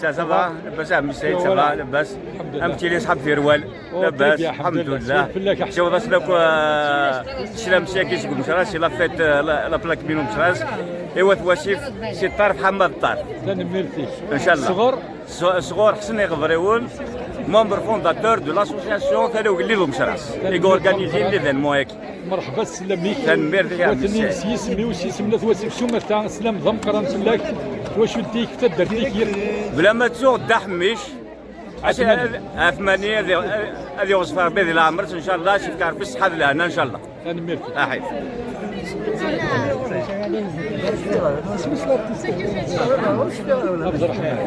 صافا لاباس عمي السيد صافا لاباس امتي لي صحاب في روال لاباس الحمد لله شوف باش لك سلام ساكي تقول مشراس لا فيت لا بلاك بينهم مشراس ايوا تواشيف سي طرف محمد الطرف ثاني ميرتي ان شاء الله صغر صغور حسن غفريول membre fondateur de l'association Théléo Mchras et organiser l'événement هيك مرحبا سلاميك تنمير يا وثني سيسمي وسيسمنا ثواسيف سوما تاع سلام ضم قران سلاك واش وديك تدرتيك بلا ما تسوق دحميش أثمانية هذه وصفة ربي ذي العمر إن شاء الله شوف كارب الصحة لهنا إن شاء الله ثاني ميرتي أحيد عبد الرحمن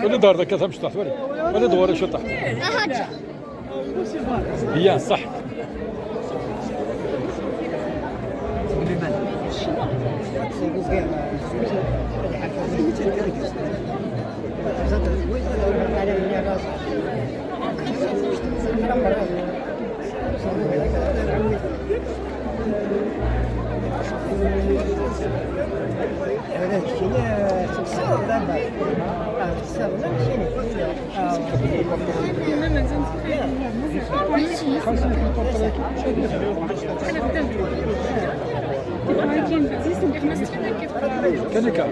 ولا دار ذاك ثم شطح ولا دوره شطح هي صح كنكا